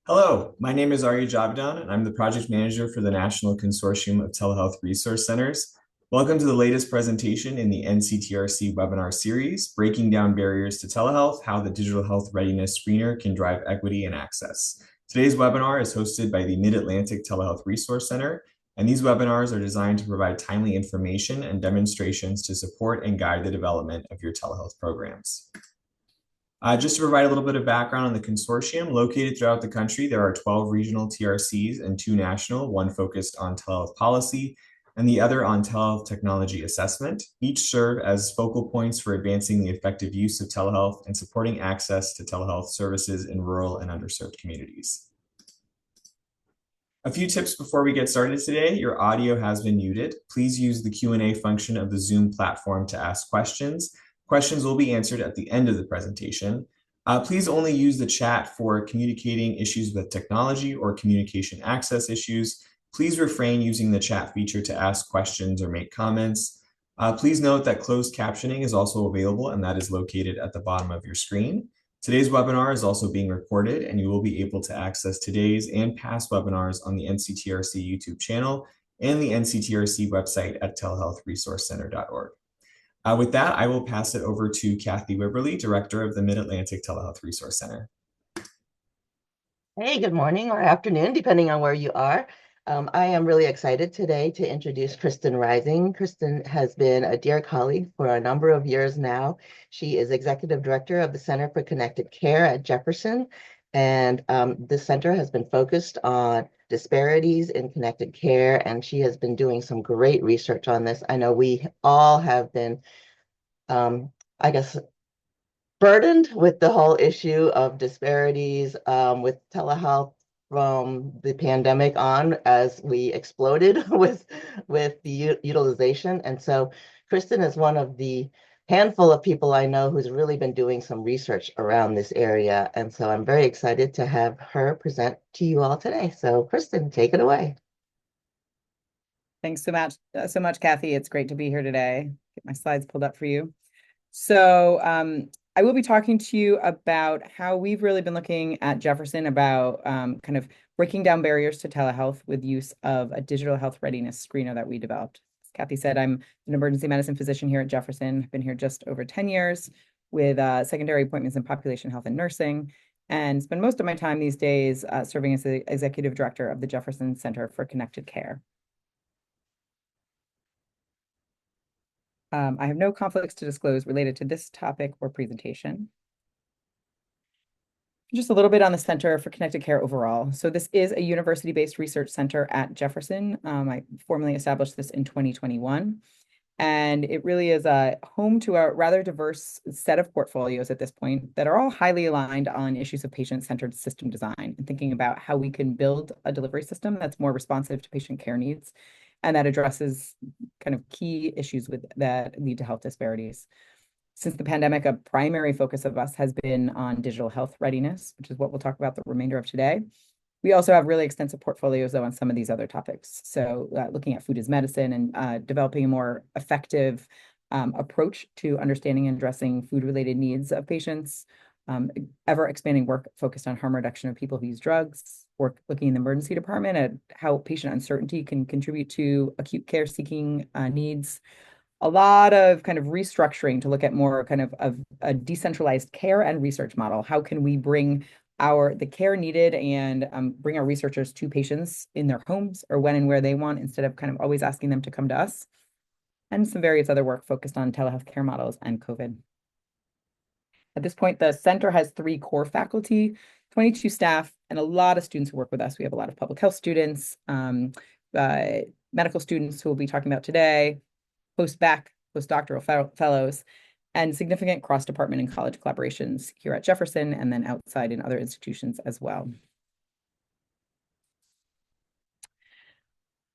Hello, my name is Arya Javidan, and I'm the project manager for the National Consortium of Telehealth Resource Centers. Welcome to the latest presentation in the NCTRC webinar series, Breaking Down Barriers to Telehealth, How the Digital Health Readiness Screener Can Drive Equity and Access. Today's webinar is hosted by the Mid-Atlantic Telehealth Resource Center, and these webinars are designed to provide timely information and demonstrations to support and guide the development of your telehealth programs. Just to provide a little bit of background on the consortium, located throughout the country, there are 12 regional TRCs and 2 national, one focused on telehealth policy and the other on telehealth technology assessment. Each serve as focal points for advancing the effective use of telehealth and supporting access to telehealth services in rural and underserved communities. A few tips before we get started today. Your audio has been muted. Please use the Q&A function of the Zoom platform to ask questions. Questions will be answered at the end of the presentation. Please only use the chat for communicating issues with technology or communication access issues. Please refrain using the chat feature to ask questions or make comments. Please note that closed captioning is also available, and that is located at the bottom of your screen. Today's webinar is also being recorded, and you will be able to access today's and past webinars on the NCTRC YouTube channel and the NCTRC website at telehealthresourcecenter.org. With that, I will pass it over to Kathy Wibberley, Director of the Mid-Atlantic Telehealth Resource Center. Hey, good morning or afternoon, depending on where you are. I am really excited today to introduce Kristin Rising. Kristin has been a dear colleague for a number of years now. She is Executive Director of the Center for Connected Care at Jefferson, and this center has been focused on disparities in connected care, and she has been doing some great research on this. I know we all have been, I guess, burdened with the whole issue of disparities with telehealth from the pandemic on as we exploded with the utilization. And so Kristin is one of the handful of people I know who's really been doing some research around this area. And so I'm very excited to have her present to you all today. So Kristin, take it away. Thanks so much, Kathy. It's great to be here today. Get my slides pulled up for you. So I will be talking to you about how we've really been looking at Jefferson about kind of breaking down barriers to telehealth with use of a digital health readiness screener that we developed. As Kathy said, I'm an emergency medicine physician here at Jefferson. I've been here just over 10 years with secondary appointments in population health and nursing, and spend most of my time these days serving as the executive director of the Jefferson Center for Connected Care. I have no conflicts to disclose related to this topic or presentation. Just a little bit on the Center for Connected Care overall. So this is a university-based research center at Jefferson. I formally established this in 2021. And it really is a home to a rather diverse set of portfolios at this point that are all highly aligned on issues of patient-centered system design and thinking about how we can build a delivery system that's more responsive to patient care needs and that addresses kind of key issues that lead to health disparities. Since the pandemic, a primary focus of us has been on digital health readiness, which is what we'll talk about the remainder of today. We also have really extensive portfolios, though, on some of these other topics. So looking at food as medicine and developing a more effective approach to understanding and addressing food-related needs of patients, ever-expanding work focused on harm reduction of people who use drugs, work looking in the emergency department at how patient uncertainty can contribute to acute care seeking needs. A lot of kind of restructuring to look at more kind of a decentralized care and research model. How can we bring the care needed and bring our researchers to patients in their homes or when and where they want, instead of kind of always asking them to come to us? And some various other work focused on telehealth care models and COVID. At this point, the center has 3 core faculty, 22 staff, and a lot of students who work with us. We have a lot of public health students, medical students who we'll be talking about today, postdoctoral fellows, and significant cross-department and college collaborations here at Jefferson and then outside in other institutions as well.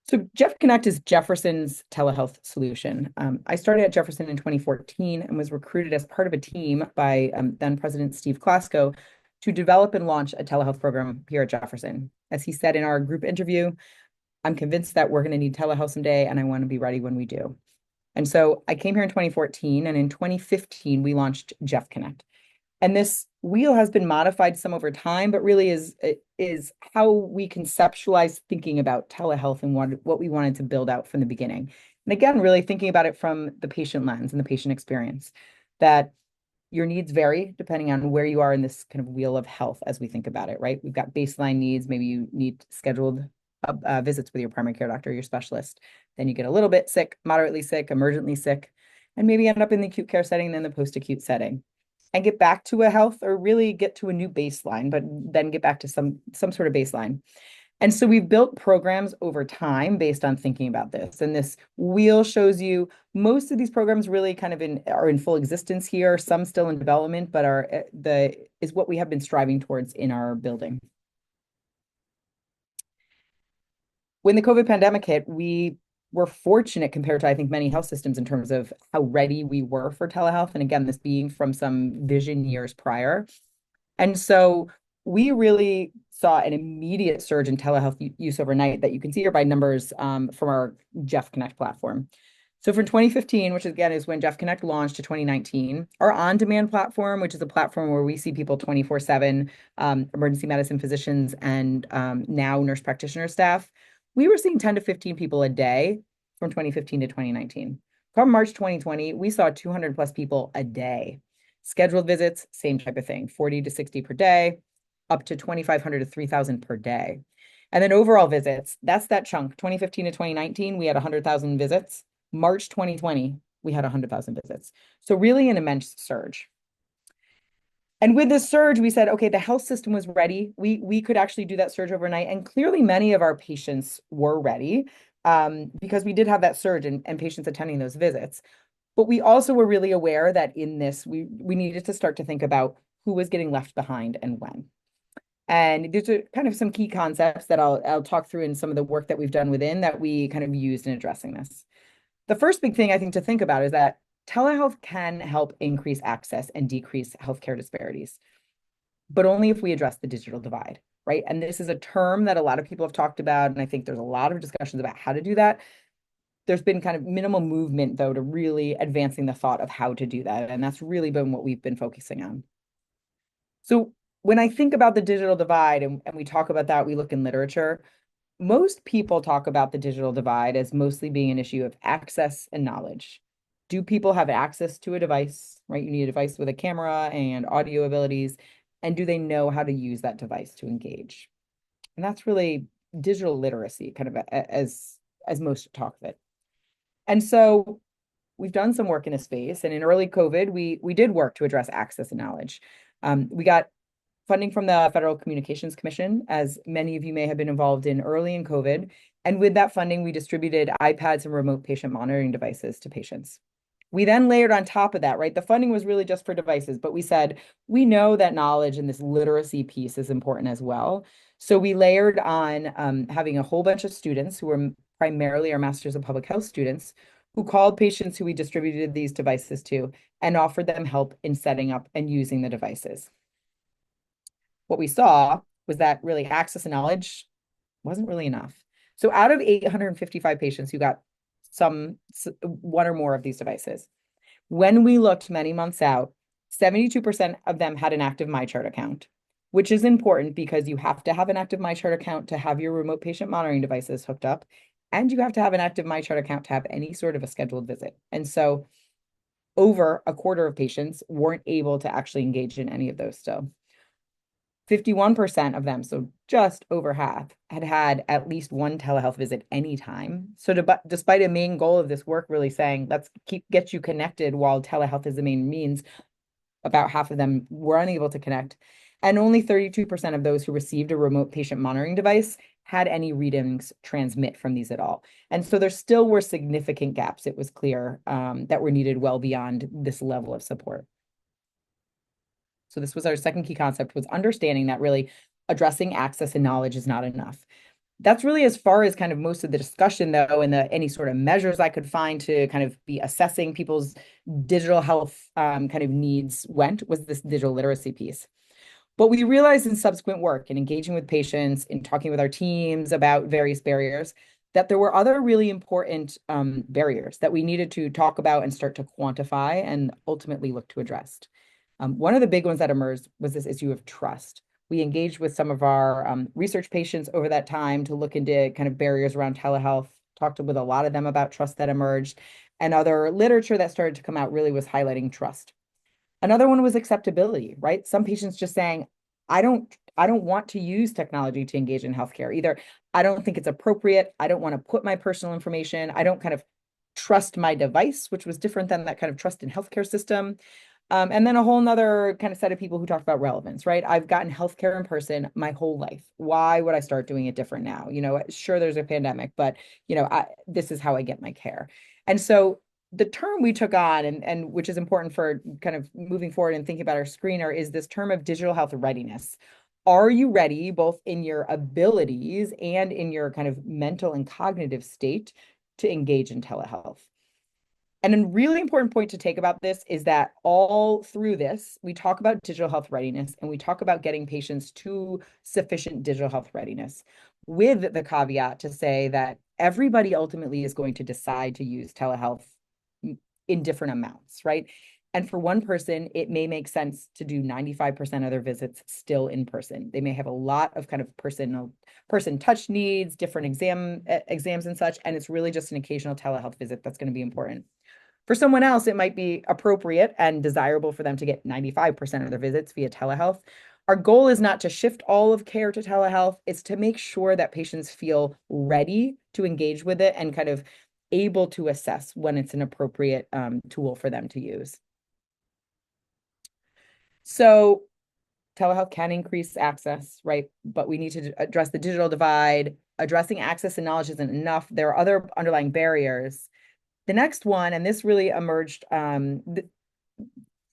So Jeff Connect is Jefferson's telehealth solution. I started at Jefferson in 2014 and was recruited as part of a team by then President Steve Klasko to develop and launch a telehealth program here at Jefferson. As he said in our group interview, I'm convinced that we're going to need telehealth someday, and I want to be ready when we do. And so I came here in 2014, and in 2015, we launched Jeff Connect. And this wheel has been modified some over time, but really is how we conceptualize thinking about telehealth and what we wanted to build out from the beginning. And again, really thinking about it from the patient lens and the patient experience, that your needs vary depending on where you are in this kind of wheel of health as we think about it, right? We've got baseline needs. Maybe you need scheduled visits with your primary care doctor, your specialist. Then you get a little bit sick, moderately sick, emergently sick, and maybe end up in the acute care setting, then the post-acute setting, and get back to a health or really get to a new baseline, but then get back to some sort of baseline. And so we've built programs over time based on thinking about this. And this wheel shows you most of these programs really kind of are in full existence here, some still in development, but is what we have been striving towards in our building. When the COVID pandemic hit, we were fortunate compared to, I think, many health systems in terms of how ready we were for telehealth. And again, this being from some vision years prior. And so we really saw an immediate surge in telehealth use overnight that you can see here by numbers from our Jeff Connect platform. So from 2015, which again is when Jeff Connect launched, to 2019, our on-demand platform, which is a platform where we see people 24/7, emergency medicine physicians and now nurse practitioner staff, we were seeing 10 to 15 people a day from 2015 to 2019. Come March 2020, we saw 200 plus people a day. Scheduled visits, same type of thing, 40 to 60 per day, up to 2,500 to 3,000 per day. And then overall visits, that's that chunk. 2015 to 2019, we had 100,000 visits. March 2020, we had 100,000 visits. So really an immense surge. And with this surge, we said, okay, the health system was ready. We could actually do that surge overnight. And clearly many of our patients were ready because we did have that surge and patients attending those visits. But we also were really aware that in this, we needed to start to think about who was getting left behind and when. And there's kind of some key concepts that I'll talk through in some of the work that we've done within that we kind of used in addressing this. The first big thing I think to think about is that telehealth can help increase access and decrease healthcare disparities, but only if we address the digital divide, right? And this is a term that a lot of people have talked about, and I think there's a lot of discussions about how to do that. There's been kind of minimal movement, though, to really advancing the thought of how to do that. And that's really been what we've been focusing on. So when I think about the digital divide and we talk about that, we look in literature, most people talk about the digital divide as mostly being an issue of access and knowledge. Do people have access to a device, right? You need a device with a camera and audio abilities. And do they know how to use that device to engage? And that's really digital literacy, kind of as most talk of it. And so we've done some work in this space. And in early COVID, we did work to address access and knowledge. We got funding from the Federal Communications Commission, as many of you may have been involved in early in COVID. And with that funding, we distributed iPads and remote patient monitoring devices to patients. We then layered on top of that, right? The funding was really just for devices, but we said, we know that knowledge and this literacy piece is important as well. So we layered on having a whole bunch of students who were primarily our Masters of Public Health students who called patients who we distributed these devices to and offered them help in setting up and using the devices. What we saw was that really access and knowledge wasn't really enough. So out of 855 patients who got one or more of these devices, when we looked many months out, 72% of them had an active MyChart account, which is important because you have to have an active MyChart account to have your remote patient monitoring devices hooked up, and you have to have an active MyChart account to have any sort of a scheduled visit. And so over a quarter of patients weren't able to actually engage in any of those still. 51% of them, so just over half, had at least one telehealth visit anytime. So despite a main goal of this work really saying, let's get you connected while telehealth is the main means, about half of them were unable to connect. And only 32% of those who received a remote patient monitoring device had any readings transmit from these at all. And so there still were significant gaps, it was clear, that were needed well beyond this level of support. So this was our second key concept, was understanding that really addressing access and knowledge is not enough. That's really as far as kind of most of the discussion, though, and any sort of measures I could find to kind of be assessing people's digital health kind of needs went, was this digital literacy piece. But we realized in subsequent work, in engaging with patients, in talking with our teams about various barriers, that there were other really important barriers that we needed to talk about and start to quantify and ultimately look to address. One of the big ones that emerged was this issue of trust. We engaged with some of our research patients over that time to look into kind of barriers around telehealth, talked with a lot of them about trust that emerged, and other literature that started to come out really was highlighting trust. Another one was acceptability, right? Some patients just saying, I don't want to use technology to engage in healthcare. Either I don't think it's appropriate, I don't want to put my personal information, I don't kind of trust my device, which was different than that kind of trust in healthcare system. And then a whole nother kind of set of people who talk about relevance, right? I've gotten healthcare in person my whole life. Why would I start doing it different now? Sure, there's a pandemic, but this is how I get my care. And so the term we took on, and which is important for kind of moving forward and thinking about our screener, is this term of digital health readiness. Are you ready, both in your abilities and in your kind of mental and cognitive state, to engage in telehealth? And a really important point to take about this is that all through this, we talk about digital health readiness and we talk about getting patients to sufficient digital health readiness, with the caveat to say that everybody ultimately is going to decide to use telehealth in different amounts, right? And for one person, it may make sense to do 95% of their visits still in person. They may have a lot of kind of person touch needs, different exams and such, and it's really just an occasional telehealth visit that's going to be important. For someone else, it might be appropriate and desirable for them to get 95% of their visits via telehealth. Our goal is not to shift all of care to telehealth. It's to make sure that patients feel ready to engage with it and kind of able to assess when it's an appropriate tool for them to use. So telehealth can increase access, right? But we need to address the digital divide. Addressing access and knowledge isn't enough. There are other underlying barriers. The next one, and this really emerged from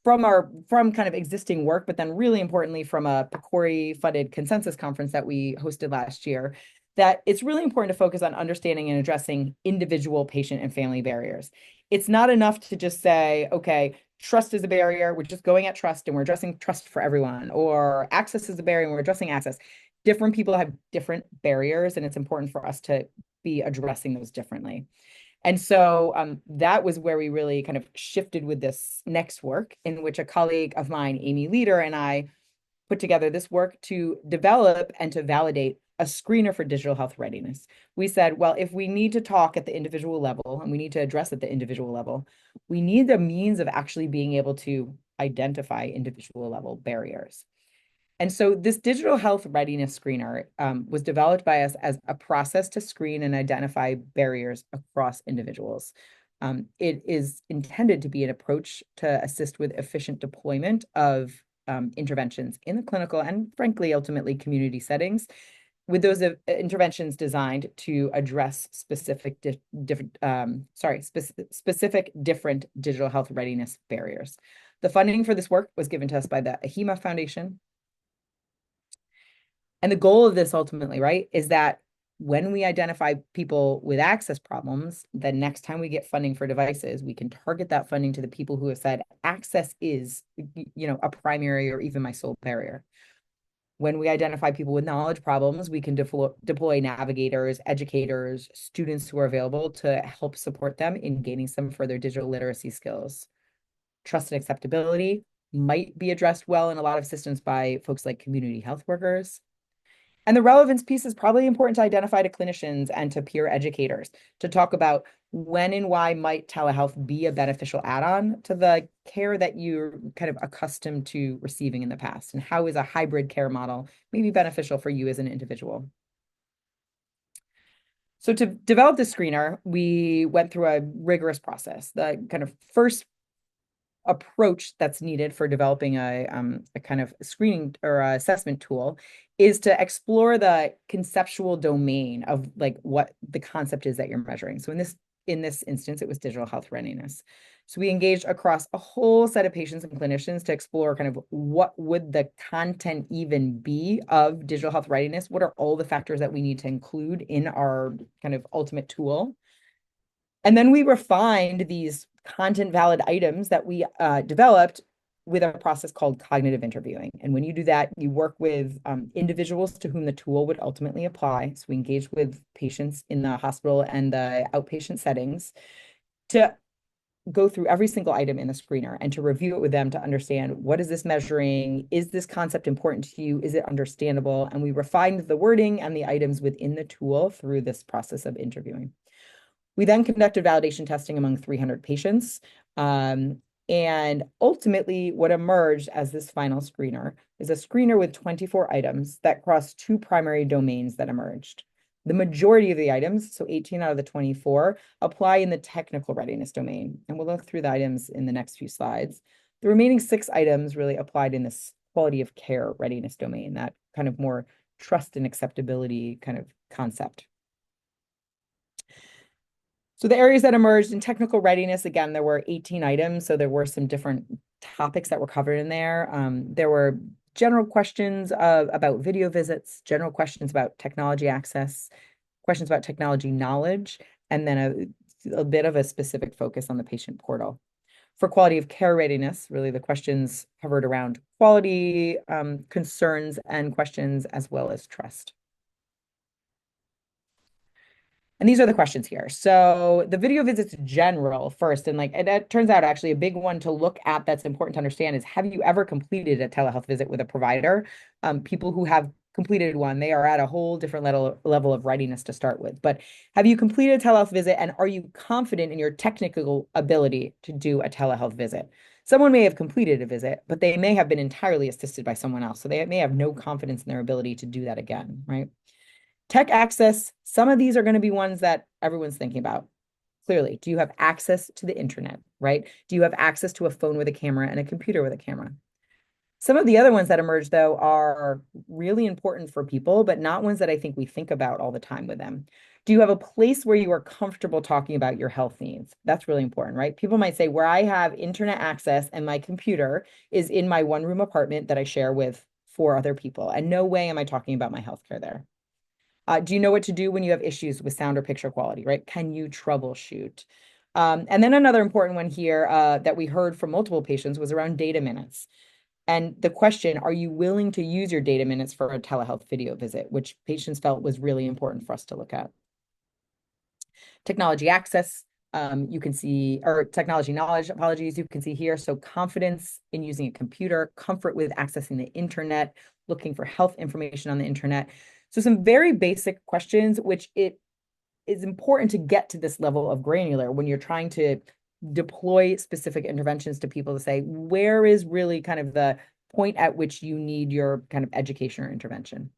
kind of existing work, but then really importantly from a PCORI-funded consensus conference that we hosted last year, that it's really important to focus on understanding and addressing individual patient and family barriers. It's not enough to just say, okay, trust is a barrier, we're just going at trust and we're addressing trust for everyone, or access is a barrier and we're addressing access. Different people have different barriers, and it's important for us to be addressing those differently. And so that was where we really kind of shifted with this next work, in which a colleague of mine, Amy Leader, and I put together this work to develop and to validate a screener for digital health readiness. We said, well, if we need to talk at the individual level and we need to address at the individual level, we need the means of actually being able to identify individual level barriers. And so this digital health readiness screener was developed by us as a process to screen and identify barriers across individuals. It is intended to be an approach to assist with efficient deployment of interventions in the clinical and, frankly, ultimately community settings, with those interventions designed to address specific different digital health readiness barriers. The funding for this work was given to us by the AHIMA Foundation. And the goal of this ultimately, right, is that when we identify people with access problems, the next time we get funding for devices, we can target that funding to the people who have said access is, a primary or even my sole barrier. When we identify people with knowledge problems, we can deploy navigators, educators, students who are available to help support them in gaining some further digital literacy skills. Trust and acceptability might be addressed well in a lot of systems by folks like community health workers. And the relevance piece is probably important to identify to clinicians and to peer educators to talk about when and why might telehealth be a beneficial add-on to the care that you're kind of accustomed to receiving in the past, and how is a hybrid care model maybe beneficial for you as an individual. So to develop the screener, we went through a rigorous process. The kind of first approach that's needed for developing a kind of screening or assessment tool is to explore the conceptual domain of like what the concept is that you're measuring. So in this instance, it was digital health readiness. So we engaged across a whole set of patients and clinicians to explore kind of what would the content even be of digital health readiness? What are all the factors that we need to include in our kind of ultimate tool? And then we refined these content valid items that we developed with a process called cognitive interviewing. And when you do that, you work with individuals to whom the tool would ultimately apply. So we engage with patients in the hospital and the outpatient settings to go through every single item in the screener and to review it with them to understand, what is this measuring? Is this concept important to you? Is it understandable? And we refined the wording and the items within the tool through this process of interviewing. We then conducted validation testing among 300 patients. And ultimately, what emerged as this final screener is a screener with 24 items that cross two primary domains that emerged. The majority of the items, so 18 out of the 24, apply in the technical readiness domain. And we'll look through the items in the next few slides. The remaining 6 items really applied in this quality of care readiness domain, that kind of more trust and acceptability kind of concept. So the areas that emerged in technical readiness, again, there were 18 items. So there were some different topics that were covered in there. There were general questions about video visits, general questions about technology access, questions about technology knowledge, and then a bit of a specific focus on the patient portal. For quality of care readiness, really the questions covered around quality concerns and questions, as well as trust. And these are the questions here. So the video visits general first, and it turns out actually a big one to look at that's important to understand is, have you ever completed a telehealth visit with a provider? People who have completed one, they are at a whole different level of readiness to start with. But have you completed a telehealth visit, and are you confident in your technical ability to do a telehealth visit? Someone may have completed a visit, but they may have been entirely assisted by someone else. So they may have no confidence in their ability to do that again, right? Tech access, some of these are going to be ones that everyone's thinking about. Clearly, do you have access to the internet, right? Do you have access to a phone with a camera and a computer with a camera? Some of the other ones that emerge, though, are really important for people, but not ones that I think we think about all the time with them. Do you have a place where you are comfortable talking about your health needs? That's really important, right? People might say, where I have internet access and my computer is in my one-room apartment that I share with 4 other people, and no way am I talking about my healthcare there. Do you know what to do when you have issues with sound or picture quality, right? Can you troubleshoot? And then another important one here that we heard from multiple patients was around data minutes. And the question, are you willing to use your data minutes for a telehealth video visit, which patients felt was really important for us to look at. Technology access, you can see, or technology knowledge, apologies, you can see here. So confidence in using a computer, comfort with accessing the internet, looking for health information on the internet. So some very basic questions, which it is important to get to this level of granular when you're trying to deploy specific interventions to people to say, where is really kind of the point at which you need your kind of education or intervention.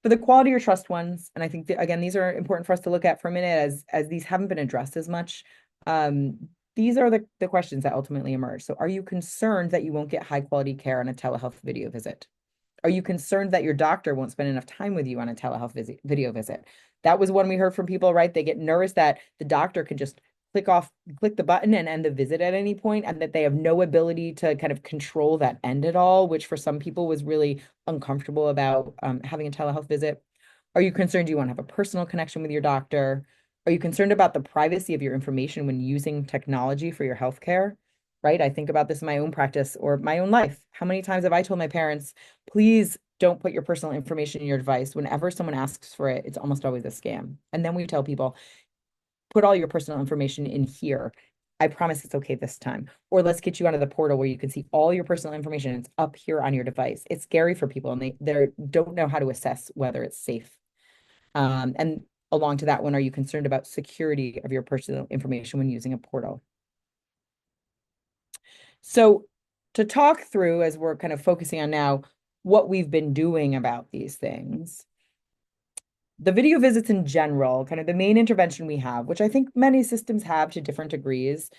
For the quality or trust ones, and I think, again, these are important for us to look at for a minute as these haven't been addressed as much. These are the questions that ultimately emerge. So are you concerned that you won't get high quality care on a telehealth video visit? Are you concerned that your doctor won't spend enough time with you on a telehealth video visit? That was one we heard from people, right? They get nervous that the doctor can just click the button and end the visit at any point, and that they have no ability to kind of control that end at all, which for some people was really uncomfortable about having a telehealth visit. Are you concerned you won't have a personal connection with your doctor? Are you concerned about the privacy of your information when using technology for your healthcare? Right? I think about this in my own practice or my own life. How many times have I told my parents, please don't put your personal information in your device? Whenever someone asks for it, it's almost always a scam. And then we tell people, put all your personal information in here. I promise it's okay this time. Or let's get you onto the portal where you can see all your personal information. It's up here on your device. It's scary for people, and they don't know how to assess whether it's safe. And along to that one, are you concerned about security of your personal information when using a portal? So to talk through, as we're kind of focusing on now, what we've been doing about these things. The video visits in general, kind of the main intervention we have, which I think many systems have to different degrees,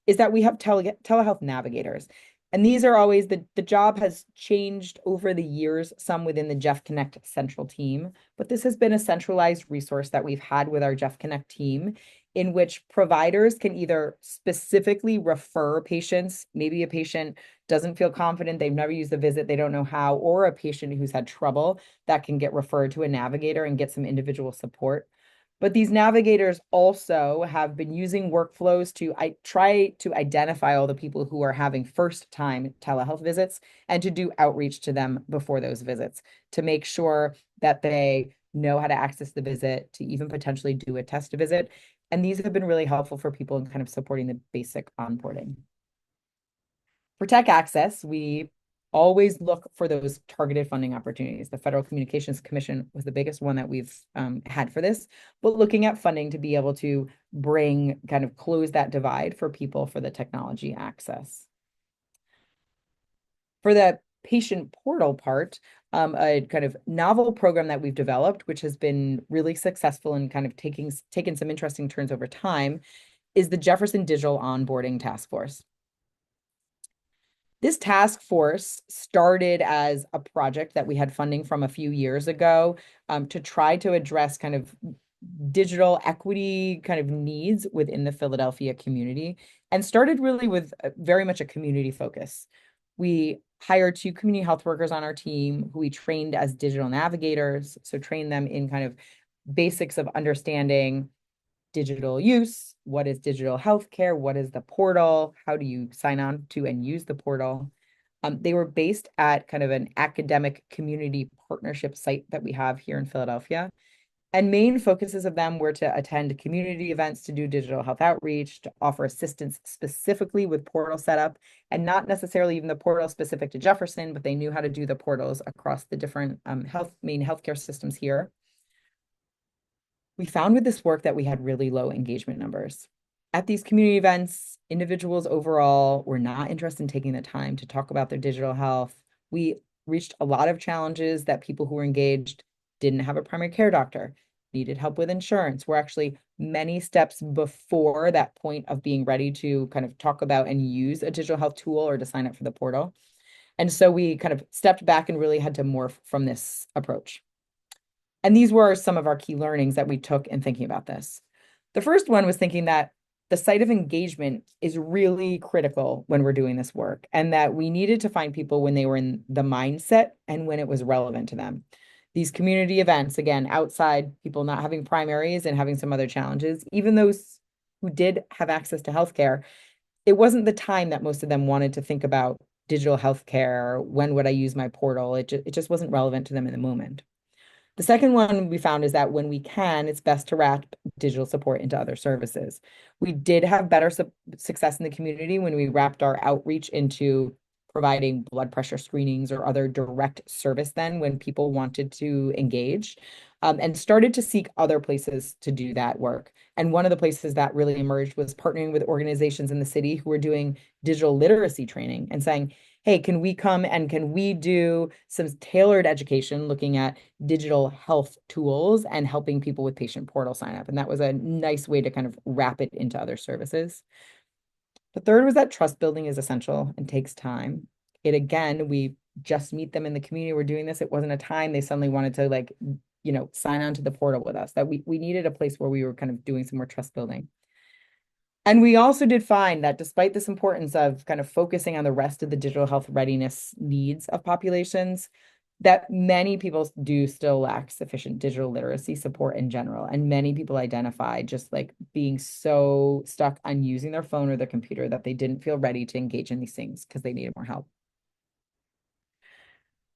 is that we have telehealth navigators. And these are always, the job has changed over the years, some within the Jeff Connect central team, but this has been a centralized resource that we've had with our Jeff Connect team, in which providers can either specifically refer patients, maybe a patient doesn't feel confident, they've never used the visit, they don't know how, or a patient who's had trouble, that can get referred to a navigator and get some individual support. But these navigators also have been using workflows to try to identify all the people who are having first-time telehealth visits and to do outreach to them before those visits to make sure that they know how to access the visit, to even potentially do a test visit, And these have been really helpful for people in kind of supporting the basic onboarding. For tech access, we always look for those targeted funding opportunities. The Federal Communications Commission was the biggest one that we've had for this, but looking at funding to be able to close that divide for people for the technology access. For the patient portal part, a kind of novel program that we've developed, which has been really successful and kind of taken some interesting turns over time, is the Jefferson Digital Onboarding Task Force. This task force started as a project that we had funding from a few years ago to try to address kind of digital equity kind of needs within the Philadelphia community, and started really with very much a community focus. We hired 2 community health workers on our team who we trained as digital navigators, so trained them in kind of basics of understanding digital use, what is digital healthcare, what is the portal, how do you sign on to and use the portal. They were based at kind of an academic community partnership site that we have here in Philadelphia. And main focuses of them were to attend community events, to do digital health outreach, to offer assistance specifically with portal setup, and not necessarily even the portal specific to Jefferson, but they knew how to do the portals across the different main healthcare systems here. We found with this work that we had really low engagement numbers. At these community events, individuals overall were not interested in taking the time to talk about their digital health. We reached a lot of challenges that people who were engaged didn't have a primary care doctor, needed help with insurance. We're actually many steps before that point of being ready to kind of talk about and use a digital health tool or to sign up for the portal. And so we kind of stepped back and really had to morph from this approach. And these were some of our key learnings that we took in thinking about this. The first one was thinking that the site of engagement is really critical when we're doing this work, and that we needed to find people when they were in the mindset and when it was relevant to them. These community events, again, outside people not having primaries and having some other challenges, even those who did have access to healthcare, it wasn't the time that most of them wanted to think about digital healthcare. When would I use my portal? It just wasn't relevant to them in the moment. The second one we found is that when we can, it's best to wrap digital support into other services. We did have better success in the community when we wrapped our outreach into providing blood pressure screenings or other direct service then when people wanted to engage, and started to seek other places to do that work. And one of the places that really emerged was partnering with organizations in the city who were doing digital literacy training and saying, hey, can we come and can we do some tailored education looking at digital health tools and helping people with patient portal sign up? And that was a nice way to kind of wrap it into other services. The third was that trust building is essential and takes time. We just meet them in the community. We're doing this. It wasn't a time they suddenly wanted to sign on to the portal with us, that we needed a place where we were kind of doing some more trust building. And we also did find that despite this importance of kind of focusing on the rest of the digital health readiness needs of populations, that many people do still lack sufficient digital literacy support in general. And many people identify just like being so stuck on using their phone or their computer that they didn't feel ready to engage in these things because they needed more help.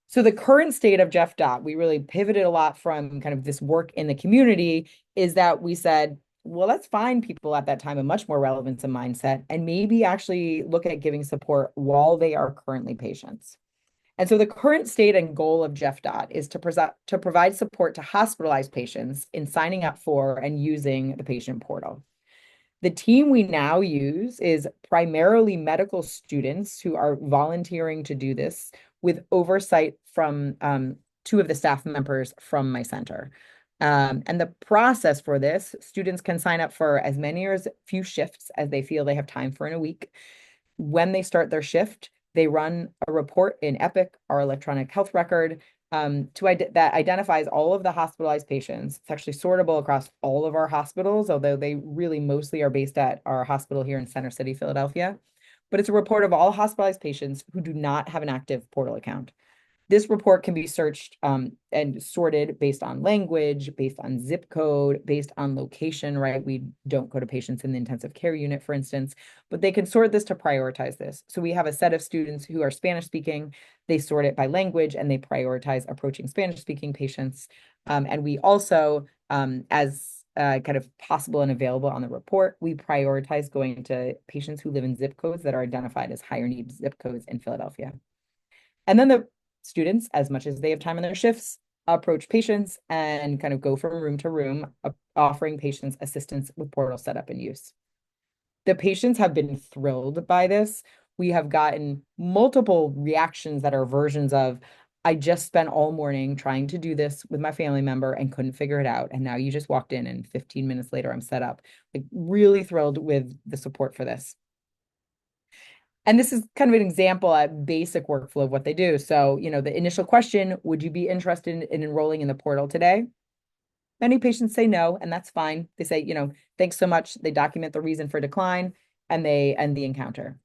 So the current state of Jeff. We really pivoted a lot from kind of this work in the community, is that we said, well, let's find people at that time of much more relevance and mindset, and maybe actually look at giving support while they are currently patients. And so the current state and goal of Jeff. Is to provide support to hospitalized patients in signing up for and using the patient portal. The team we now use is primarily medical students who are volunteering to do this, with oversight from 2 of the staff members from my center. And the process for this, students can sign up for as many or as few shifts as they feel they have time for in a week. When they start their shift, they run a report in Epic, our electronic health record, that identifies all of the hospitalized patients. It's actually sortable across all of our hospitals, although they really mostly are based at our hospital here in Center City, Philadelphia. But it's a report of all hospitalized patients who do not have an active portal account. This report can be searched and sorted based on language, based on zip code, based on location, right? We don't go to patients in the intensive care unit, for instance, but they can sort this to prioritize this. So we have a set of students who are Spanish speaking. They sort it by language and they prioritize approaching Spanish speaking patients. And we also, as kind of possible and available on the report. We prioritize going to patients who live in zip codes that are identified as higher need zip codes in Philadelphia. And then the students, as much as they have time in their shifts, approach patients and kind of go from room to room, offering patients assistance with portal setup and use. The patients have been thrilled by this. We have gotten multiple reactions that are versions of, I just spent all morning trying to do this with my family member and couldn't figure it out. And now you just walked in and 15 minutes later, I'm set up. Like, really thrilled with the support for this. And this is kind of an example at basic workflow of what they do. So, the initial question, would you be interested in enrolling in the portal today? Many patients say no, and that's fine. They say, thanks so much. They document the reason for decline and they end the encounter.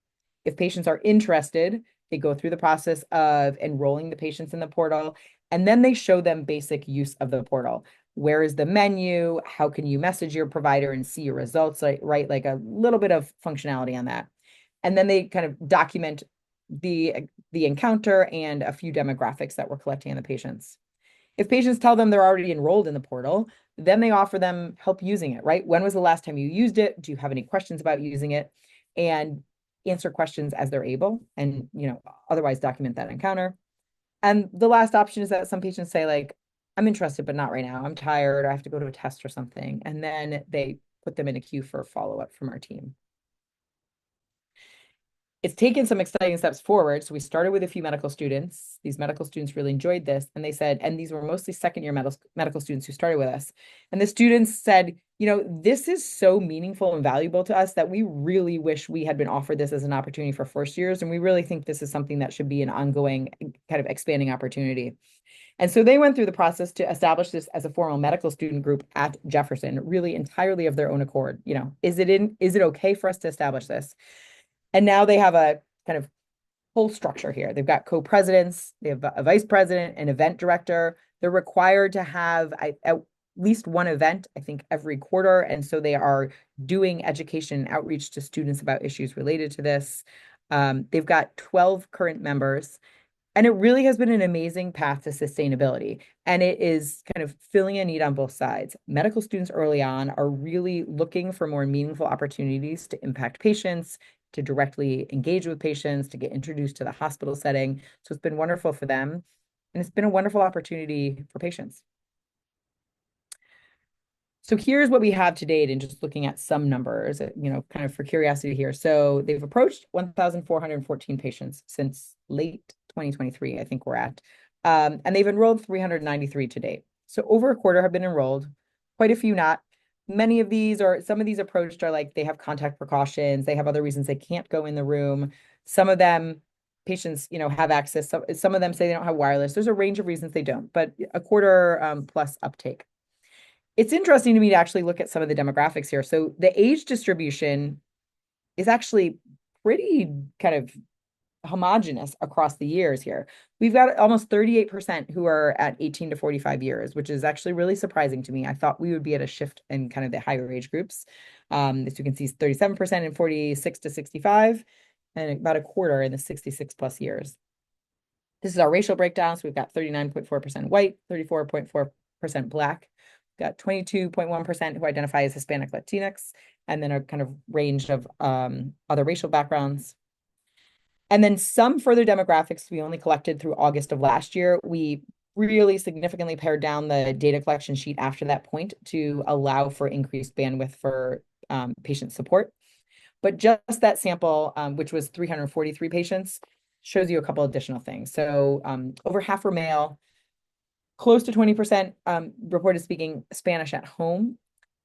If patients are interested, they go through the process of enrolling the patients in the portal, and then they show them basic use of the portal. Where is the menu? How can you message your provider and see your results? Right? Like a little bit of functionality on that. And then they kind of document the encounter and a few demographics that we're collecting on the patients. If patients tell them they're already enrolled in the portal, then they offer them help using it, right? When was the last time you used it? Do you have any questions about using it? And answer questions as they're able, and otherwise document that encounter. And the last option is that some patients say, like, I'm interested, but not right now. I'm tired, or I have to go to a test or something. And then they put them in a queue for follow-up from our team. It's taken some exciting steps forward. So we started with a few medical students. These medical students really enjoyed this. And they said, and these were mostly second-year medical students who started with us. And the students said, this is so meaningful and valuable to us that we really wish we had been offered this as an opportunity for first years. And we really think this is something that should be an ongoing kind of expanding opportunity. And so they went through the process to establish this as a formal medical student group at Jefferson, really entirely of their own accord. Is it okay for us to establish this? And now they have a kind of whole structure here. They've got co-presidents, they have a vice president, an event director. They're required to have at least one event, I think, every quarter. And so they are doing education and outreach to students about issues related to this. They've got 12 current members. And it really has been an amazing path to sustainability. And it is kind of filling a need on both sides. Medical students early on are really looking for more meaningful opportunities to impact patients, to directly engage with patients, to get introduced to the hospital setting. So it's been wonderful for them. And it's been a wonderful opportunity for patients. So here's what we have to date, and just looking at some numbers, kind of for curiosity here. So they've approached 1,414 patients since late 2023, I think we're at. And they've enrolled 393 to date. So over a quarter have been enrolled, quite a few not. Many of these, or some of these approached, are like they have contact precautions, they have other reasons they can't go in the room. Some of them, patients, have access. Some of them say they don't have wireless. There's a range of reasons they don't, but a quarter plus uptake. It's interesting to me to actually look at some of the demographics here. So the age distribution is actually pretty kind of homogenous across the years here. We've got almost 38% who are at 18 to 45 years, which is actually really surprising to me. I thought we would be at a shift in kind of the higher age groups. As you can see, 37% in 46 to 65, and about a quarter in the 66 plus years. This is our racial breakdown. So we've got 39.4% white, 34.4% Black. We've got 22.1% who identify as Hispanic Latinx, and then a kind of range of other racial backgrounds. And then some further demographics we only collected through August of last year. We really significantly pared down the data collection sheet after that point to allow for increased bandwidth for patient support. But just that sample, which was 343 patients, shows you a couple additional things. So over half were male, close to 20% reported speaking Spanish at home.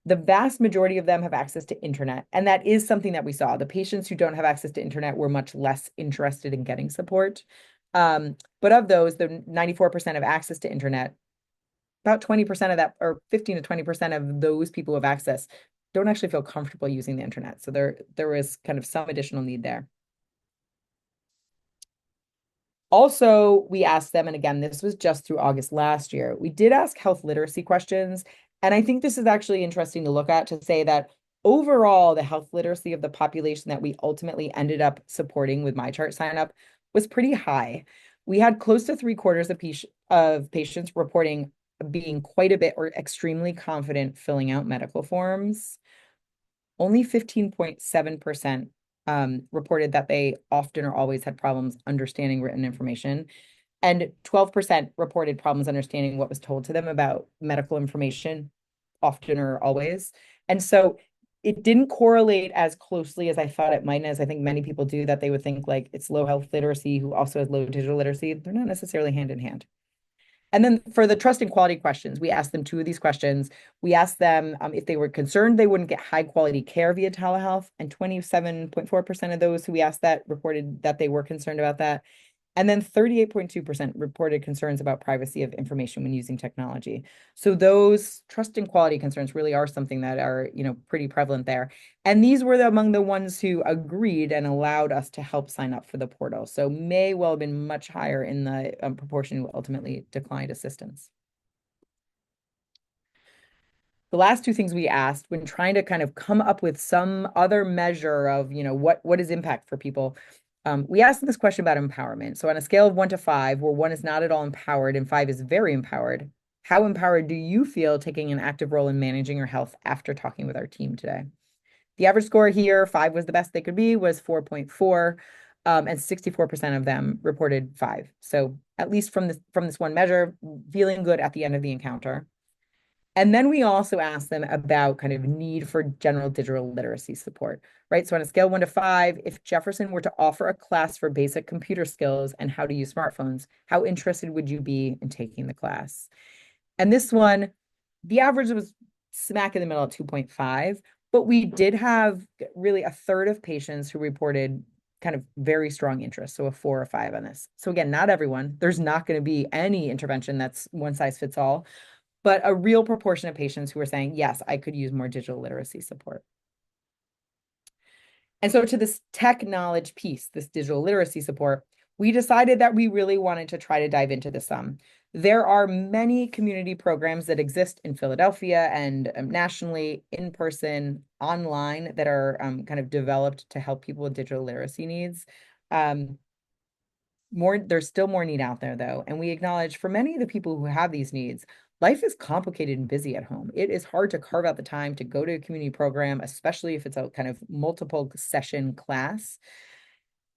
The vast majority of them have access to internet. And that is something that we saw. The patients who don't have access to internet were much less interested in getting support. But of those, the 94% have access to internet. About 20% of that, or 15 to 20% of those people who have access, don't actually feel comfortable using the internet. So there is kind of some additional need there. Also, we asked them, and again, this was just through August last year, we did ask health literacy questions. And I think this is actually interesting to look at, to say that overall, the health literacy of the population that we ultimately ended up supporting with MyChart sign-up was pretty high. We had close to 3/4 of patients reporting being quite a bit or extremely confident filling out medical forms. Only 15.7% reported that they often or always had problems understanding written information. And 12% reported problems understanding what was told to them about medical information, often or always. And so it didn't correlate as closely as I thought it might, as I think many people do, that they would think like it's low health literacy who also has low digital literacy. They're not necessarily hand in hand. And then for the trust and quality questions, we asked them two of these questions. We asked them if they were concerned they wouldn't get high quality care via telehealth, and 27.4% of those who we asked that reported that they were concerned about that. And then 38.2% reported concerns about privacy of information when using technology. So those trust and quality concerns really are something that are, pretty prevalent there. And these were among the ones who agreed and allowed us to help sign up for the portal. So may well have been much higher in the proportion who ultimately declined assistance. The last two things we asked when trying to kind of come up with some other measure of, what is impact for people. We asked this question about empowerment. So on a scale of 1 to 5, where 1 is not at all empowered and 5 is very empowered, how empowered do you feel taking an active role in managing your health after talking with our team today? The average score here, 5 was the best they could be, was 4.4, and 64% of them reported 5. So at least from this one measure, feeling good at the end of the encounter. And then we also asked them about kind of need for general digital literacy support, right? So on a scale of 1 to 5, if Jefferson were to offer a class for basic computer skills and how to use smartphones, how interested would you be in taking the class? And this one, the average was smack in the middle at 2.5, but we did have really a third of patients who reported kind of very strong interest, so a 4 or 5 on this. So again, not everyone. There's not going to be any intervention that's one size fits all, but a real proportion of patients who are saying, yes, I could use more digital literacy support. And so to this tech knowledge piece, this digital literacy support, we decided that we really wanted to try to dive into this some. There are many community programs that exist in Philadelphia and nationally, in person, online, that are kind of developed to help people with digital literacy needs. There's still more need out there, though. And we acknowledge for many of the people who have these needs, life is complicated and busy at home. It is hard to carve out the time to go to a community program, especially if it's a kind of multiple session class.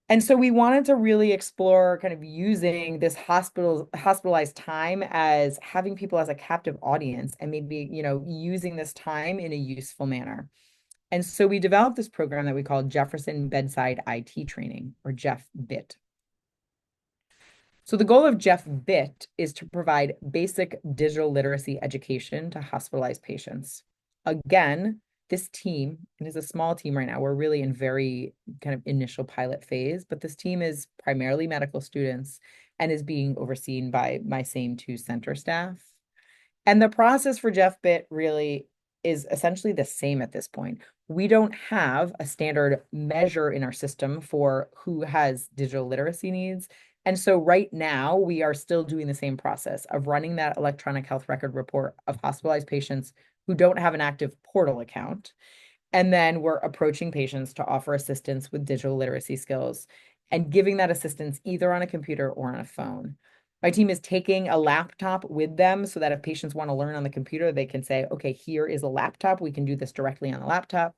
And so we wanted to really explore kind of using this hospitalized time as having people as a captive audience and maybe, using this time in a useful manner. And so we developed this program that we call Jefferson Bedside IT Training, or JEF-BIT. So the goal of JEF-BIT is to provide basic digital literacy education to hospitalized patients. Again, this team, it is a small team right now. We're really in very kind of initial pilot phase, but this team is primarily medical students and is being overseen by my same 2 center staff. And the process for JEF-BIT really is essentially the same at this point. We don't have a standard measure in our system for who has digital literacy needs. And so right now, we are still doing the same process of running that electronic health record report of hospitalized patients who don't have an active portal account. And then we're approaching patients to offer assistance with digital literacy skills and giving that assistance either on a computer or on a phone. My team is taking a laptop with them so that if patients want to learn on the computer, they can say, okay, here is a laptop. We can do this directly on the laptop.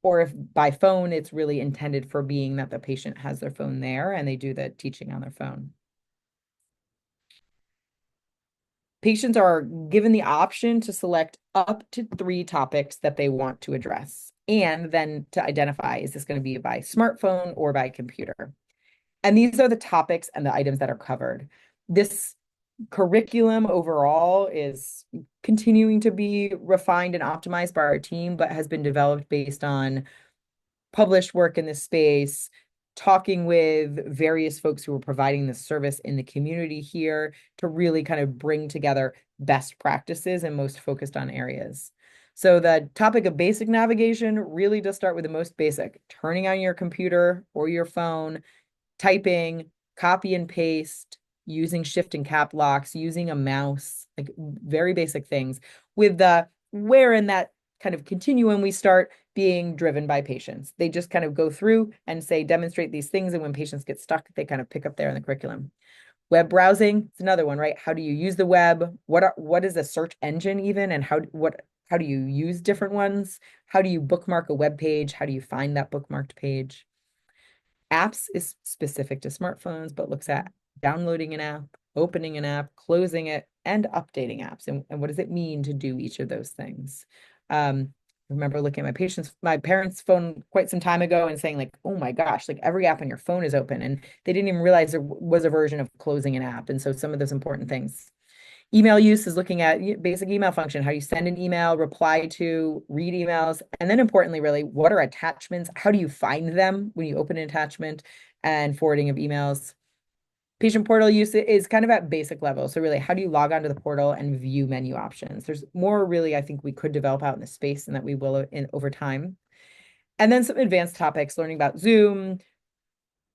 Or if by phone, it's really intended for being that the patient has their phone there and they do the teaching on their phone. Patients are given the option to select up to 3 topics that they want to address, and then to identify, is this going to be by smartphone or by computer? And these are the topics and the items that are covered. This curriculum overall is continuing to be refined and optimized by our team, but has been developed based on published work in this space, talking with various folks who are providing this service in the community here to really kind of bring together best practices and most focused on areas. So the topic of basic navigation really does start with the most basic, turning on your computer or your phone, typing, copy and paste, using shift and cap locks, using a mouse, like very basic things, with the where in that kind of continuum we start being driven by patients. They just kind of go through and say, demonstrate these things. And when patients get stuck, they kind of pick up there in the curriculum. Web browsing is another one, right? How do you use the web? What is a search engine even? And how do you use different ones? How do you bookmark a web page? How do you find that bookmarked page? Apps is specific to smartphones, but looks at downloading an app, opening an app, closing it, and updating apps. And what does it mean to do each of those things? I remember looking at my parents' phone quite some time ago and saying like, oh my gosh, like every app on your phone is open. And they didn't even realize there was a version of closing an app. And so some of those important things. Email use is looking at basic email function, how you send an email, reply to, read emails, and then importantly, really, what are attachments? How do you find them when you open an attachment, and forwarding of emails? Patient portal use is kind of at basic level. So really, how do you log onto the portal and view menu options? There's more really, I think we could develop out in the space and that we will in over time. And then some advanced topics, learning about Zoom,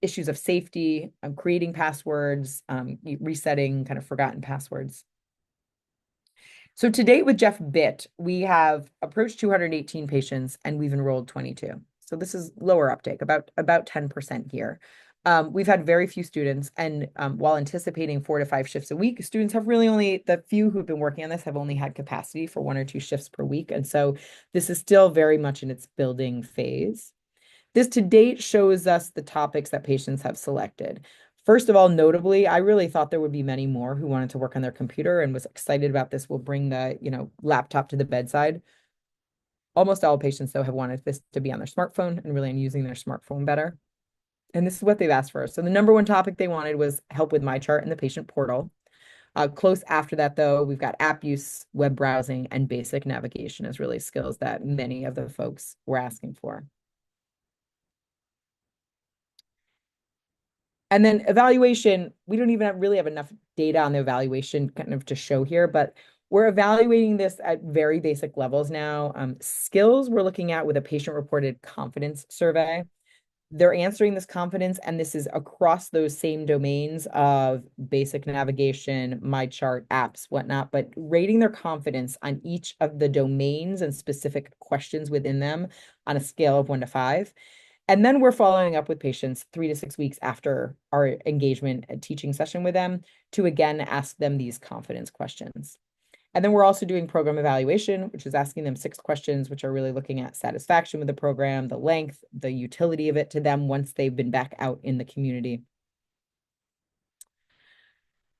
issues of safety, creating passwords, resetting kind of forgotten passwords. So to date with Jeff Bit, we have approached 218 patients and we've enrolled 22. So this is lower uptake, about 10% here. We've had very few students, and while anticipating 4 to 5 shifts a week, students have really only, the few who've been working on this have only had capacity for 1 or 2 shifts per week. And so this is still very much in its building phase. This to date shows us the topics that patients have selected. First of all, notably, I really thought there would be many more who wanted to work on their computer and was excited about this. We'll bring the, laptop to the bedside. Almost all patients, though, have wanted this to be on their smartphone and really on using their smartphone better. And this is what they've asked for. So the number one topic they wanted was help with MyChart and the patient portal. Close after that, though, we've got app use, web browsing, and basic navigation as really skills that many of the folks were asking for. And then evaluation, we don't even really have enough data on the evaluation kind of to show here, but we're evaluating this at very basic levels now. Skills we're looking at with a patient-reported confidence survey. They're answering this confidence, and this is across those same domains of basic navigation, MyChart, apps, whatnot, but rating their confidence on each of the domains and specific questions within them on a scale of 1 to 5. And then we're following up with patients 3 to 6 weeks after our engagement and teaching session with them to again ask them these confidence questions. And then we're also doing program evaluation, which is asking them 6 questions, which are really looking at satisfaction with the program, the length, the utility of it to them once they've been back out in the community.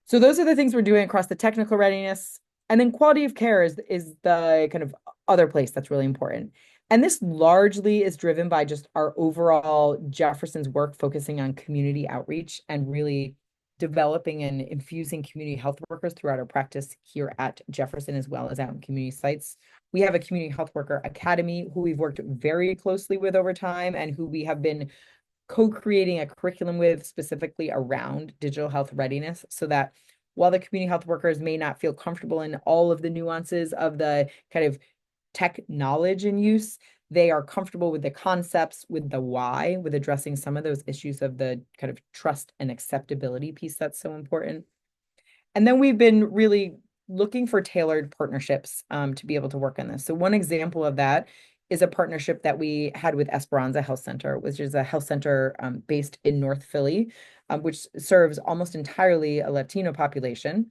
So those are the things we're doing across the technical readiness. And then quality of care is the kind of other place that's really important. And this largely is driven by just our overall Jefferson's work focusing on community outreach and really developing and infusing community health workers throughout our practice here at Jefferson as well as out in community sites. We have a community health worker academy who we've worked very closely with over time and who we have been co-creating a curriculum with specifically around digital health readiness so that while the community health workers may not feel comfortable in all of the nuances of the kind of tech knowledge and use, they are comfortable with the concepts, with the why, with addressing some of those issues of the kind of trust and acceptability piece that's so important. And then we've been really looking for tailored partnerships to be able to work on this. So one example of that is a partnership that we had with Esperanza Health Center, which is a health center based in North Philly, which serves almost entirely a Latino population.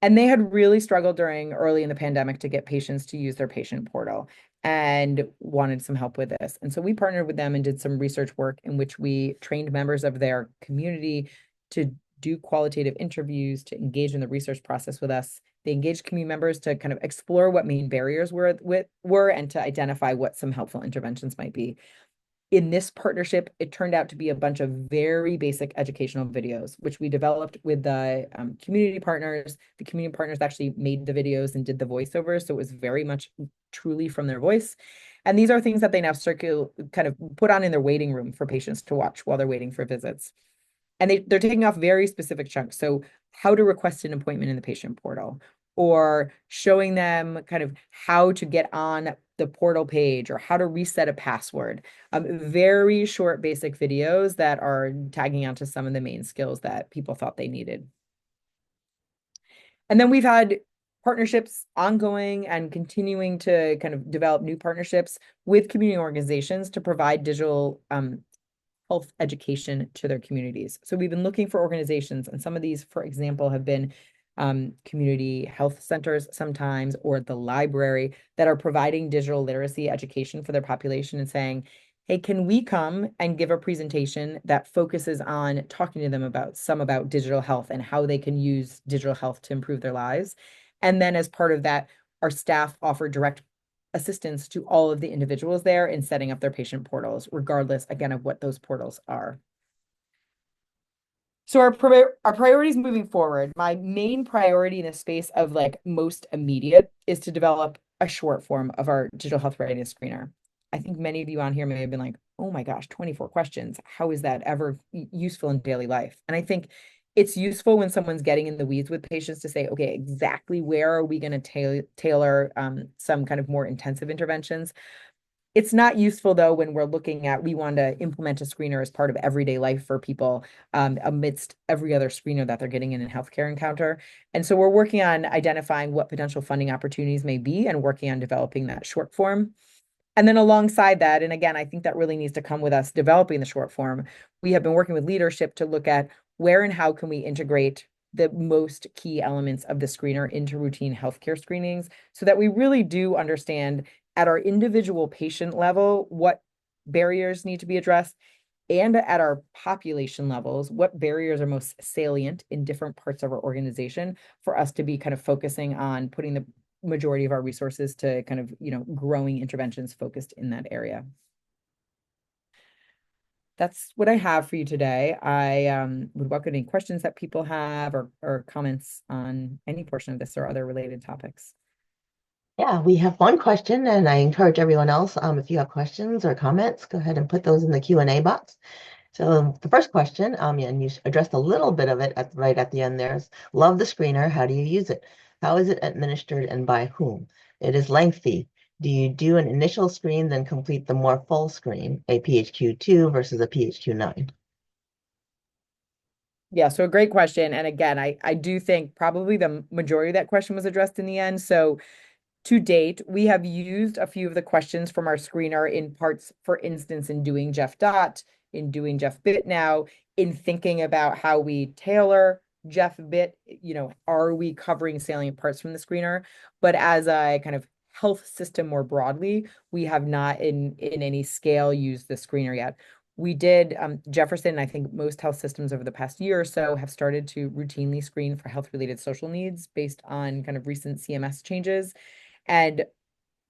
And they had really struggled early in the pandemic to get patients to use their patient portal and wanted some help with this. And so we partnered with them and did some research work in which we trained members of their community to do qualitative interviews, to engage in the research process with us. They engaged community members to kind of explore what main barriers were and to identify what some helpful interventions might be. In this partnership, it turned out to be a bunch of very basic educational videos, which we developed with the community partners. The community partners actually made the videos and did the voiceovers, so it was very much truly from their voice. And these are things that they now kind of put on in their waiting room for patients to watch while they're waiting for visits. And they're taking off very specific chunks. So how to request an appointment in the patient portal, or showing them kind of how to get on the portal page or how to reset a password. Very short, basic videos that are tagging onto some of the main skills that people thought they needed. And then we've had partnerships ongoing and continuing to kind of develop new partnerships with community organizations to provide digital health education to their communities. So we've been looking for organizations, and some of these, for example, have been community health centers sometimes, or the library, that are providing digital literacy education for their population and saying, hey, can we come and give a presentation that focuses on talking to them about digital health and how they can use digital health to improve their lives? And then as part of that, our staff offer direct assistance to all of the individuals there in setting up their patient portals, regardless, again, of what those portals are. So our priorities moving forward, my main priority in the space of like most immediate is to develop a short form of our digital health readiness screener. I think many of you on here may have been like, oh my gosh, 24 questions. How is that ever useful in daily life? And I think it's useful when someone's getting in the weeds with patients to say, okay, exactly where are we going to tailor some kind of more intensive interventions? It's not useful though when we're looking at, we want to implement a screener as part of everyday life for people amidst every other screener that they're getting in a healthcare encounter. And so we're working on identifying what potential funding opportunities may be and working on developing that short form. And then alongside that, and again, I think that really needs to come with us developing the short form, we have been working with leadership to look at where and how can we integrate the most key elements of the screener into routine healthcare screenings so that we really do understand at our individual patient level what barriers need to be addressed, and at our population levels, what barriers are most salient in different parts of our organization for us to be kind of focusing on putting the majority of our resources to kind of, growing interventions focused in that area. That's what I have for you today. I would welcome any questions that people have or comments on any portion of this or other related topics. Yeah, we have one question, and I encourage everyone else, if you have questions or comments, go ahead and put those in the Q&A box. So the first question, and you addressed a little bit of it right at the end there, is, love the screener. How do you use it? How is it administered and by whom? It is lengthy. Do you do an initial screen, then complete the more full screen, a PHQ-2 versus a PHQ-9? Yeah, so a great question. And again, I do think probably the majority of that question was addressed in the end. So to date, we have used a few of the questions from our screener in parts, for instance, in doing Jeff Dot, in doing Jeff Bit now, in thinking about how we tailor Jeff Bit, are we covering salient parts from the screener? But as a kind of health system more broadly, we have not in any scale used the screener yet. We did, Jefferson, I think most health systems over the past year or so have started to routinely screen for health-related social needs based on kind of recent CMS changes. And,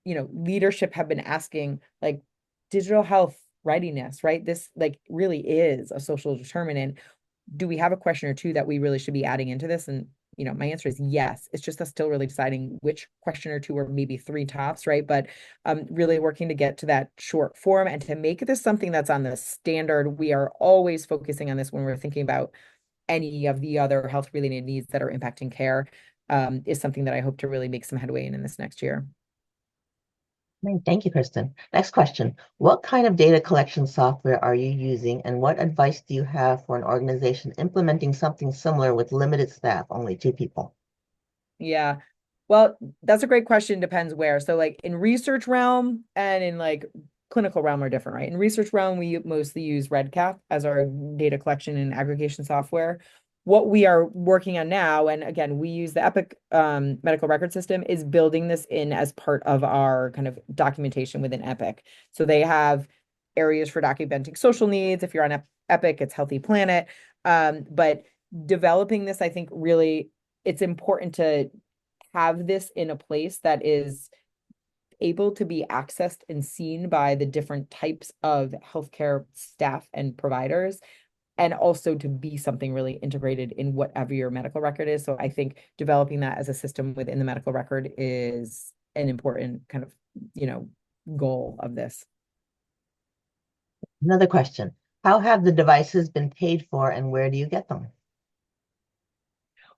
leadership have been asking, like, digital health readiness, right? This like really is a social determinant. Do we have a question or two that we really should be adding into this? And, my answer is yes. It's just us still really deciding which question or two or maybe three tops, right? But really working to get to that short form and to make this something that's on the standard. We are always focusing on this when we're thinking about any of the other health related needs that are impacting care, is something that I hope to really make some headway in this next year. Great. Thank you, Kristin. Next question. What kind of data collection software are you using, and what advice do you have for an organization implementing something similar with limited staff, only 2 people? Yeah. Well, that's a great question. Depends where. So like in research realm and in like clinical realm are different, right? In research realm, we mostly use REDCap as our data collection and aggregation software. What we are working on now, and again, we use the Epic medical record system, is building this in as part of our kind of documentation within Epic. So they have areas for documenting social needs. If you're on Epic, it's Healthy Planet. But developing this, I think really it's important to have this in a place that is able to be accessed and seen by the different types of healthcare staff and providers, and also to be something really integrated in whatever your medical record is. So I think developing that as a system within the medical record is an important kind of, goal of this. Another question. How have the devices been paid for, and where do you get them?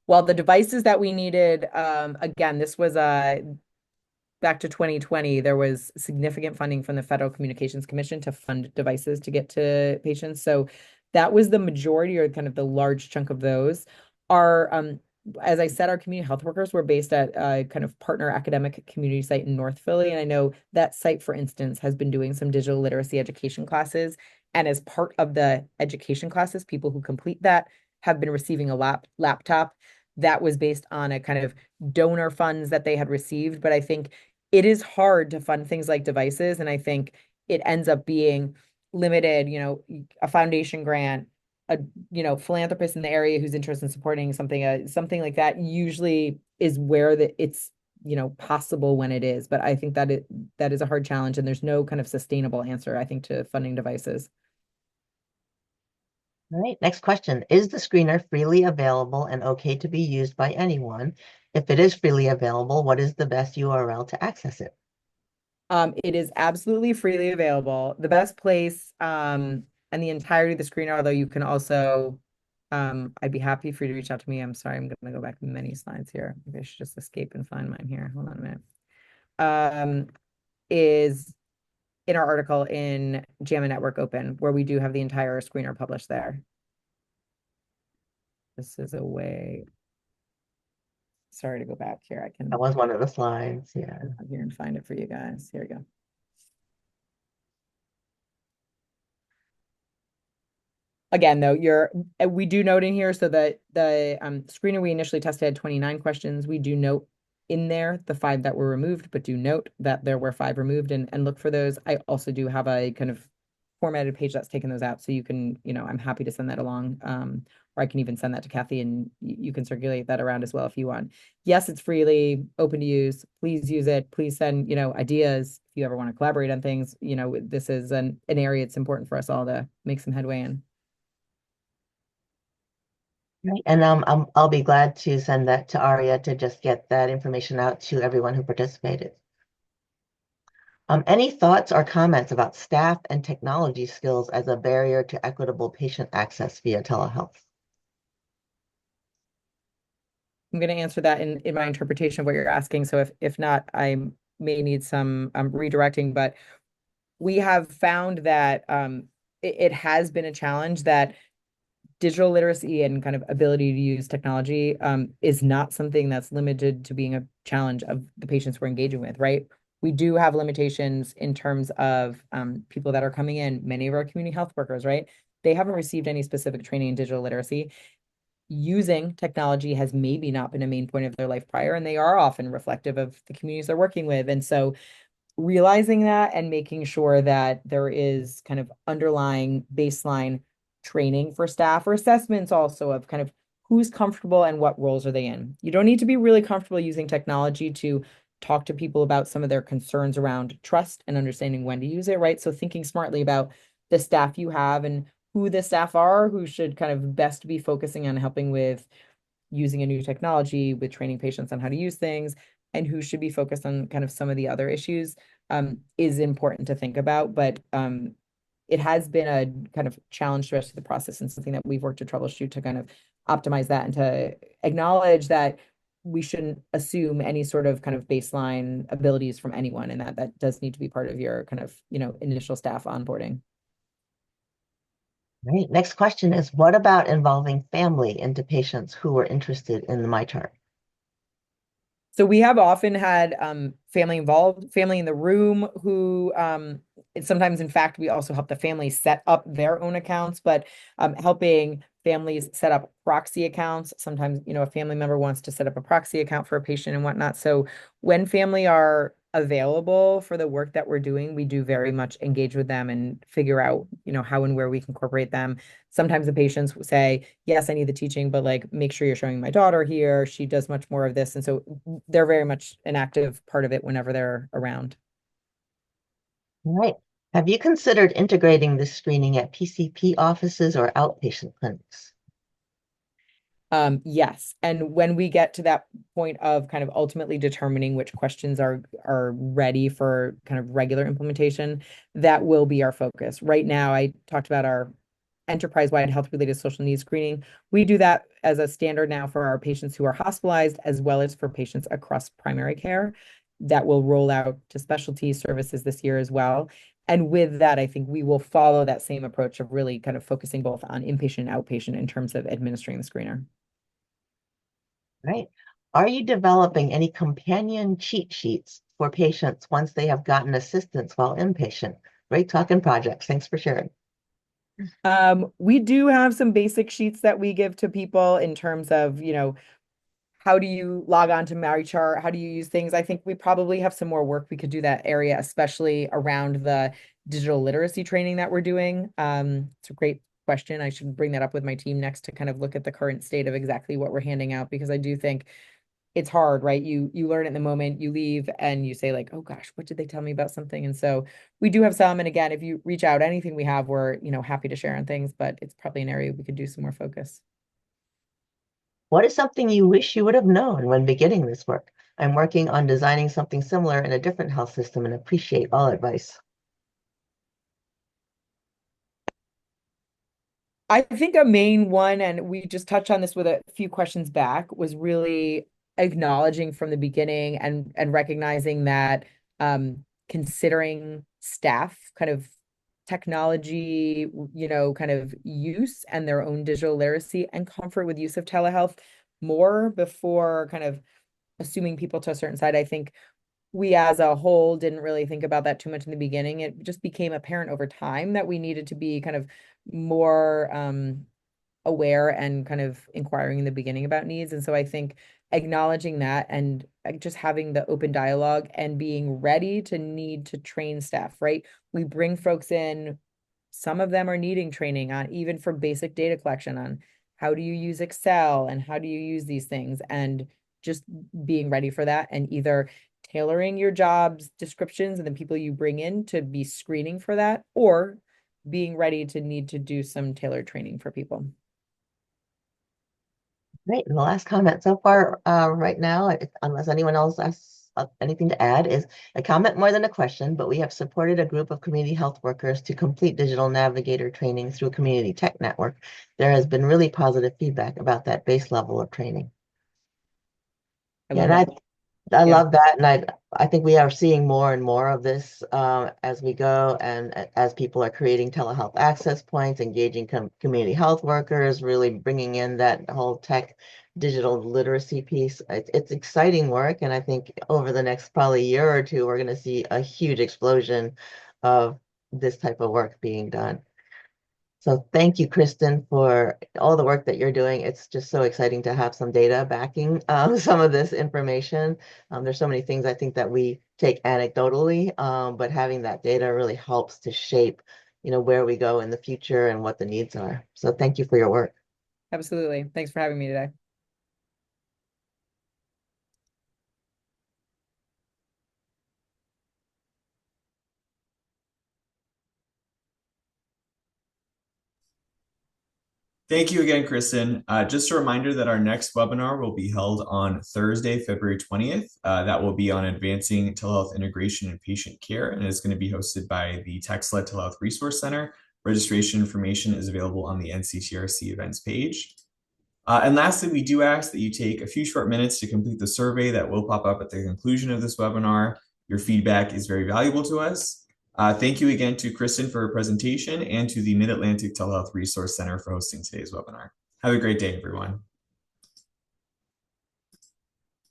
Well, the devices that we needed, again, this was back to 2020, there was significant funding from the Federal Communications Commission to fund devices to get to patients. So that was the majority or kind of the large chunk of those. Our, as I said, our community health workers were based at a kind of partner academic community site in North Philly. And I know that site, for instance, has been doing some digital literacy education classes. And as part of the education classes, people who complete that have been receiving a laptop. That was based on a kind of donor funds that they had received. But I think it is hard to fund things like devices. And I think it ends up being limited, a foundation grant, a philanthropist in the area who's interested in supporting something like that usually is where it's possible when it is. But I think that is a hard challenge, and there's no kind of sustainable answer, I think, to funding devices. All right, next question. Is the screener freely available and okay to be used by anyone? If it is freely available, what is the best URL to access it? It is absolutely freely available. The best place, and the entirety of the screener, although you can also, I'd be happy for you to reach out to me. I'm sorry, I'm going to go back to many slides here. Maybe I should just escape and find mine here. Hold on a minute. Is in our article in JAMA Network Open, where we do have the entire screener published there. This is a way. Sorry to go back here. That was one of the slides. Yeah. Here and find it for you guys. Here we go. Again, though, we do note in here, so that the screener we initially tested had 29 questions. We do note in there the 5 that were removed, but do note that there were 5 removed, and look for those. I also do have a kind of formatted page that's taken those out, so you can, I'm happy to send that along, or I can even send that to Kathy, and you can circulate that around as well if you want. Yes, it's freely open to use. Please use it. Please send, ideas if you ever want to collaborate on things. This is an area it's important for us all to make some headway in. Right. And I'll be glad to send that to Aria to just get that information out to everyone who participated. Any thoughts or comments about staff and technology skills as a barrier to equitable patient access via telehealth? I'm going to answer that in my interpretation of what you're asking. So if not, I may need some redirecting, but we have found that it has been a challenge that digital literacy and kind of ability to use technology is not something that's limited to being a challenge of the patients we're engaging with, right? We do have limitations in terms of people that are coming in, many of our community health workers, right? They haven't received any specific training in digital literacy. Using technology has maybe not been a main point of their life prior, and they are often reflective of the communities they're working with. And so realizing that and making sure that there is kind of underlying baseline training for staff, or assessments also of kind of who's comfortable and what roles are they in. You don't need to be really comfortable using technology to talk to people about some of their concerns around trust and understanding when to use it, right? So thinking smartly about the staff you have and who the staff are, who should kind of best be focusing on helping with using a new technology, with training patients on how to use things, and who should be focused on kind of some of the other issues is important to think about. But it has been a kind of challenge to us through the process, and something that we've worked to troubleshoot to kind of optimize that, and to acknowledge that we shouldn't assume any sort of kind of baseline abilities from anyone, and that does need to be part of your kind of, initial staff onboarding. Right. Next question is, what about involving family into patients who were interested in the MyChart? So we have often had family involved, family in the room who sometimes, in fact, we also help the family set up their own accounts, but helping families set up proxy accounts. Sometimes, a family member wants to set up a proxy account for a patient and whatnot. So when family are available for the work that we're doing, we do very much engage with them and figure out, how and where we can incorporate them. Sometimes the patients say, yes, I need the teaching, but like, make sure you're showing my daughter here. She does much more of this. And so they're very much an active part of it whenever they're around. All right. Have you considered integrating this screening at PCP offices or outpatient clinics? Yes. And when we get to that point of kind of ultimately determining which questions are ready for kind of regular implementation, that will be our focus. Right now, I talked about our enterprise-wide health-related social needs screening. We do that as a standard now for our patients who are hospitalized, as well as for patients across primary care. That will roll out to specialty services this year as well. And with that, I think we will follow that same approach of really kind of focusing both on inpatient and outpatient in terms of administering the screener. Right. Are you developing any companion cheat sheets for patients once they have gotten assistance while inpatient? Great talking projects. Thanks for sharing. We do have some basic sheets that we give to people in terms of, how do you log on to MaryChart? How do you use things? I think we probably have some more work we could do that area, especially around the digital literacy training that we're doing. It's a great question. I should bring that up with my team next to kind of look at the current state of exactly what we're handing out, because I do think it's hard, right? You learn in the moment, you leave and you say like, oh gosh, what did they tell me about something? And so we do have some. And again, if you reach out, anything we have, we're, happy to share on things, but it's probably an area we could do some more focus. What is something you wish you would have known when beginning this work? I'm working on designing something similar in a different health system and appreciate all advice. I think a main one, and we just touched on this with a few questions back, was really acknowledging from the beginning and recognizing that considering staff kind of technology, kind of use and their own digital literacy and comfort with use of telehealth more before kind of assuming people to a certain side. I think we as a whole didn't really think about that too much in the beginning. It just became apparent over time that we needed to be kind of more aware and kind of inquiring in the beginning about needs. And so I think acknowledging that and just having the open dialogue and being ready to need to train staff, right? We bring folks in, some of them are needing training on even for basic data collection on how do you use Excel and how do you use these things, and just being ready for that and either tailoring your jobs descriptions and the people you bring in to be screening for that, or being ready to need to do some tailored training for people. Great. And the last comment so far right now, unless anyone else has anything to add, is a comment more than a question, but we have supported a group of community health workers to complete digital navigator training through Community Tech Network. There has been really positive feedback about that base level of training. I Yeah. love that, and I think we are seeing more and more of this as we go, and as people are creating telehealth access points, engaging community health workers, really bringing in that whole tech digital literacy piece. It's exciting work, and I think over the next probably year or two, we're going to see a huge explosion of this type of work being done. So thank you, Kristin, for all the work that you're doing. It's just so exciting to have some data backing some of this information. There's so many things I think that we take anecdotally, but having that data really helps to shape, where we go in the future and what the needs are. So thank you for your work. Absolutely. Thanks for having me today. Thank you again, Kristin. Just a reminder that our next webinar will be held on Thursday, February 20th. That will be on advancing telehealth integration and patient care, and it's going to be hosted by the Tech-led Telehealth Resource Center. Registration information is available on the NCTRC events page. And lastly, we do ask that you take a few short minutes to complete the survey that will pop up at the conclusion of this webinar. Your feedback is very valuable to us. Thank you again to Kristin for her presentation and to the Mid-Atlantic Telehealth Resource Center for hosting today's webinar. Have a great day, everyone.